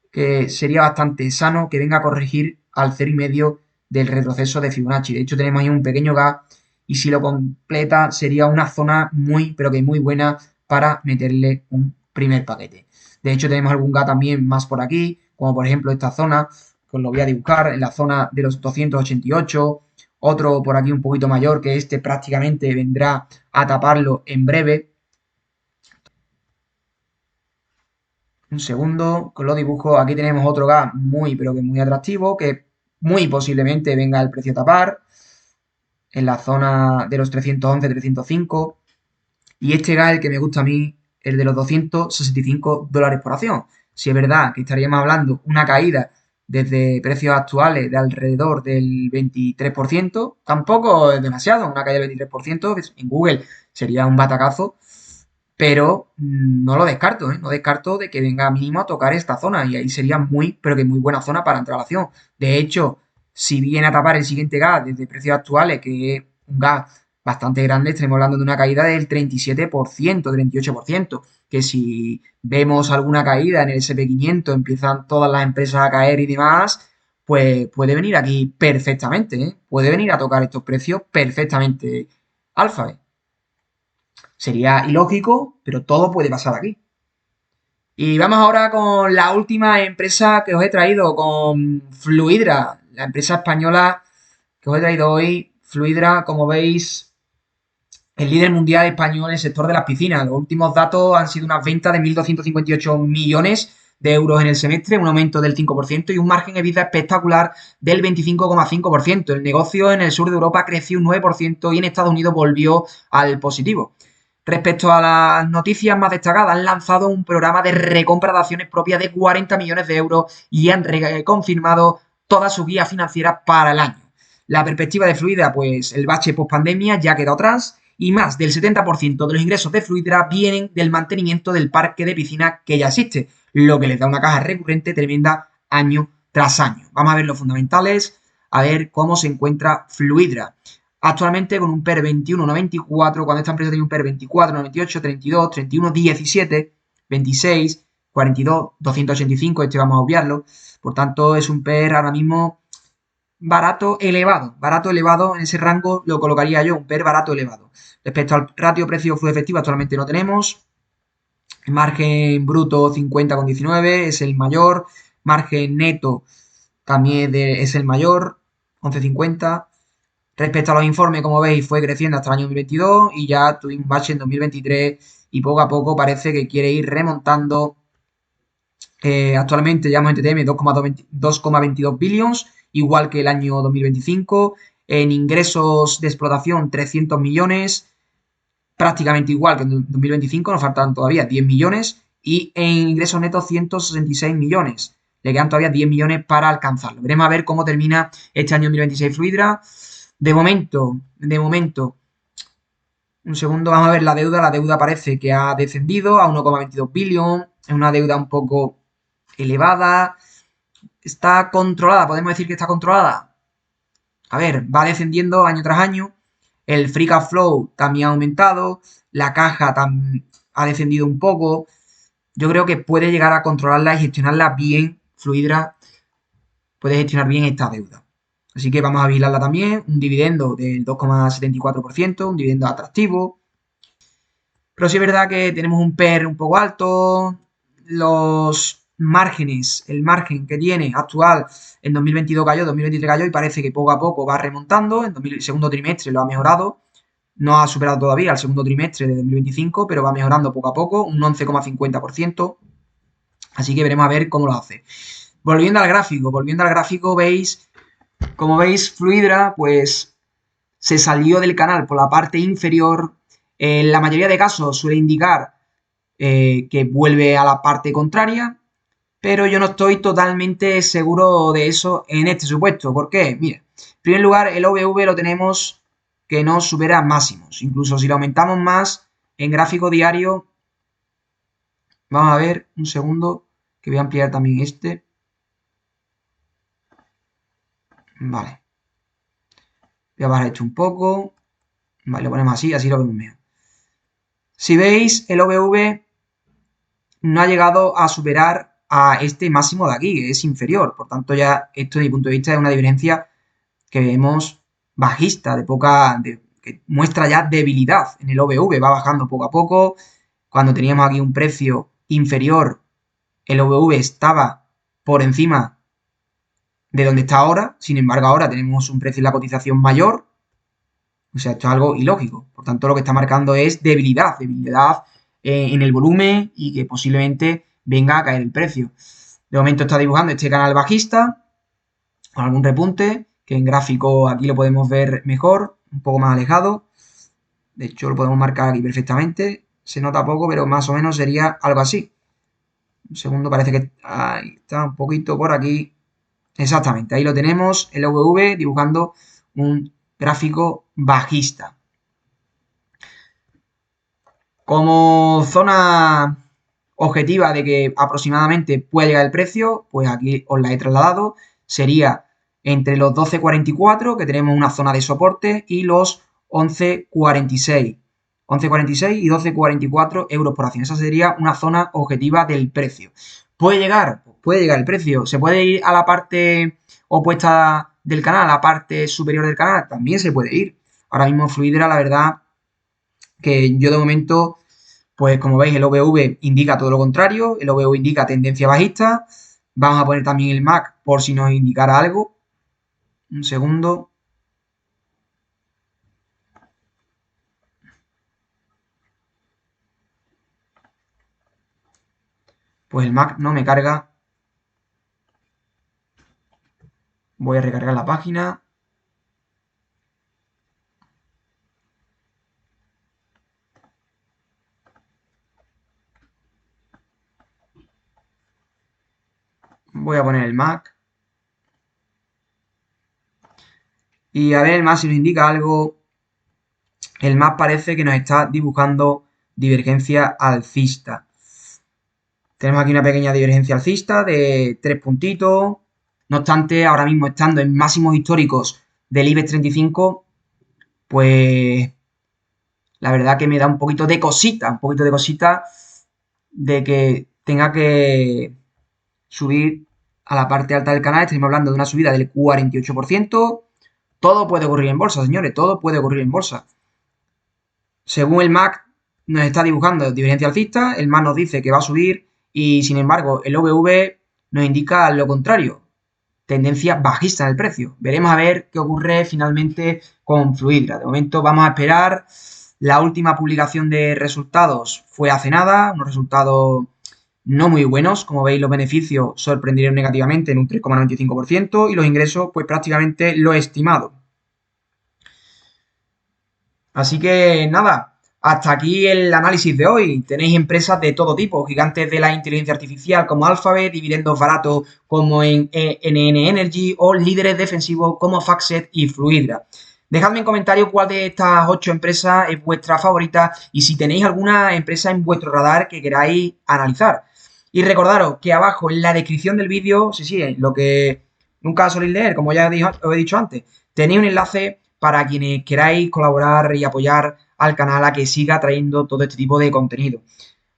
que sería bastante sano que venga a corregir al 0,5 del retroceso de Fibonacci. De hecho, tenemos ahí un pequeño gap y si lo completa sería una zona muy, pero que muy buena para meterle un primer paquete. De hecho, tenemos algún gap también más por aquí, como por ejemplo esta zona, que os lo voy a dibujar, en la zona de los 288, otro por aquí un poquito mayor, que este prácticamente vendrá a taparlo en breve. Un segundo, con los dibujos, aquí tenemos otro gap muy, pero que muy atractivo, que muy posiblemente venga el precio a tapar en la zona de los 311, 305. Y este gap, el que me gusta a mí, el de los 265 dólares por acción. Si es verdad que estaríamos hablando una caída desde precios actuales de alrededor del 23%, tampoco es demasiado, una caída del 23%, en Google sería un batacazo, pero no lo descarto, ¿eh? No descarto de que venga mínimo a tocar esta zona y ahí sería muy, pero que muy buena zona para entrar a la acción. De hecho, si viene a tapar el siguiente gap desde precios actuales, que es un gap bastante grande, estaremos hablando de una caída del 37%, 38%, que si vemos alguna caída en el SP500, empiezan todas las empresas a caer y demás, pues puede venir aquí perfectamente, ¿eh? Puede venir a tocar estos precios perfectamente Alfa. Sería ilógico, pero todo puede pasar aquí. Y vamos ahora con la última empresa que os he traído, con Fluidra, la empresa española que os he traído hoy. Fluidra, como veis, el líder mundial español en el sector de las piscinas. Los últimos datos han sido unas ventas de 1.258 millones de euros en el semestre, un aumento del 5% y un margen EBITDA espectacular del 25,5%. El negocio en el sur de Europa creció un 9% y en Estados Unidos volvió al positivo. Respecto a las noticias más destacadas, han lanzado un programa de recompra de acciones propias de 40 millones de euros y han confirmado toda su guía financiera para el año. La perspectiva de Fluidra, pues el bache post pandemia ya quedó atrás y más del 70% de los ingresos de Fluidra vienen del mantenimiento del parque de piscinas que ya existe, lo que les da una caja recurrente tremenda año tras año. Vamos a ver los fundamentales, a ver cómo se encuentra Fluidra. Actualmente con un PER 21,94, cuando esta empresa tenía un PER 24,98, 32, 31, 17, 26, 42, 285, este vamos a obviarlo. Por tanto, es un PER ahora mismo barato elevado, en ese rango lo colocaría yo, un PER barato elevado. Respecto al ratio precio-flujo efectivo, actualmente no tenemos. Margen bruto 50,19 es el mayor. Margen neto también es el mayor, 11,50. Respecto a los informes, como veis, fue creciendo hasta el año 2022 y ya tuvimos un bache en 2023 y poco a poco parece que quiere ir remontando. Actualmente llevamos en TTM 2,22 billions, igual que el año 2025. En ingresos de explotación 300 millones, prácticamente igual que en 2025, nos faltan todavía 10 millones. Y en ingresos netos 166 millones. Le quedan todavía 10 millones para alcanzarlo. Veremos a ver cómo termina este año 2026 Fluidra. De momento, un segundo, vamos a ver la deuda. La deuda parece que ha descendido a 1,22 billion. Es una deuda un poco elevada. Está controlada, podemos decir que está controlada. A ver, va descendiendo año tras año. El free cash flow también ha aumentado. La caja ha descendido un poco. Yo creo que puede llegar a controlarla y gestionarla bien Fluidra puede gestionar bien esta deuda. Así que vamos a vigilarla también. Un dividendo del 2,74%, un dividendo atractivo. Pero sí es verdad que tenemos un PER un poco alto. Los márgenes, el margen que tiene actual en 2022 cayó, 2023 cayó y parece que poco a poco va remontando. En el segundo trimestre lo ha mejorado. No ha superado todavía el segundo trimestre de 2025, pero va mejorando poco a poco, un 11,50%. Así que veremos a ver cómo lo hace. Volviendo al gráfico, veis, como veis, Fluidra, pues se salió del canal por la parte inferior. En la mayoría de casos suele indicar que vuelve a la parte contraria, pero yo no estoy totalmente seguro de eso en este supuesto. ¿Por qué? Mira, en primer lugar, el OVV lo tenemos que no supera máximos. Incluso si lo aumentamos más en gráfico diario, vamos a ver un segundo, que voy a ampliar también este. Vale. Voy a bajar esto un poco. Vale, lo ponemos así, así lo vemos mejor. Si veis, el OVV no ha llegado a superar a este máximo de aquí, que es inferior. Por tanto, ya esto, desde mi punto de vista, es una diferencia que vemos bajista, que muestra ya debilidad en el OVV. Va bajando poco a poco. Cuando teníamos aquí un precio inferior, el OVV estaba por encima de donde está ahora. Sin embargo, ahora tenemos un precio y la cotización mayor. O sea, esto es algo ilógico. Por tanto, lo que está marcando es debilidad en el volumen y que posiblemente venga a caer el precio. De momento está dibujando este canal bajista con algún repunte, que en gráfico aquí lo podemos ver mejor, un poco más alejado. De hecho, lo podemos marcar aquí perfectamente. Se nota poco, pero más o menos sería algo así. Un segundo, parece que ahí está un poquito por aquí. Exactamente, ahí lo tenemos, el OVV dibujando un gráfico bajista. Como zona objetiva de que aproximadamente puede llegar el precio, pues aquí os la he trasladado, sería entre los 12,44, que tenemos una zona de soporte, y los 11,46. 11,46 y 12,44 euros por acción. Esa sería una zona objetiva del precio. Puede llegar el precio. Se puede ir a la parte opuesta del canal, a la parte superior del canal, también se puede ir. Ahora mismo Fluidra, la verdad, que yo de momento, pues como veis, el OVV indica todo lo contrario, el OVV indica tendencia bajista. Vamos a poner también el MAC por si nos indicara algo. Un segundo. Pues el MAC no me carga. Voy a recargar la página. Voy a poner el MAC. Y a ver el MAC si nos indica algo. El MAC parece que nos está dibujando divergencia alcista. Tenemos aquí una pequeña divergencia alcista de 3 puntitos. No obstante, ahora mismo estando en máximos históricos del IBEX 35, pues la verdad que me da un poquito de cosita de que tenga que subir a la parte alta del canal. Estamos hablando de una subida del 48%. Todo puede ocurrir en bolsa, señores, todo puede ocurrir en bolsa. Según el MAC nos está dibujando divergencia alcista, el MAC nos dice que va a subir y sin embargo el OVV nos indica lo contrario, tendencia bajista en el precio. Veremos a ver qué ocurre finalmente con Fluidra. De momento vamos a esperar. La última publicación de resultados fue hace nada, unos resultados no muy buenos. Como veis, los beneficios sorprendieron negativamente en un 3,95% y los ingresos pues prácticamente lo estimado. Así que nada, hasta aquí el análisis de hoy. Tenéis empresas de todo tipo, gigantes de la inteligencia artificial como Alphabet, dividendos baratos como en NN Energy o líderes defensivos como Factset y Fluidra. Dejadme en comentarios cuál de estas 8 empresas es vuestra favorita y si tenéis alguna empresa en vuestro radar que queráis analizar. Y recordaros que abajo en la descripción del vídeo, sí, lo que nunca soléis leer, como ya os he dicho antes, tenéis un enlace para quienes queráis colaborar y apoyar al canal a que siga trayendo todo este tipo de contenido.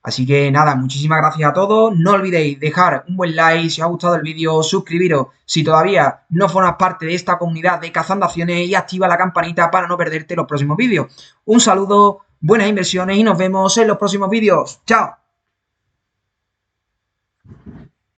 Así que nada, muchísimas gracias a todos. No olvidéis dejar un buen like si os ha gustado el vídeo, suscribiros si todavía no formas parte de esta comunidad de Cazando Acciones y activa la campanita para no perderte los próximos vídeos. Un saludo, buenas inversiones y nos vemos en los próximos vídeos. ¡Chao!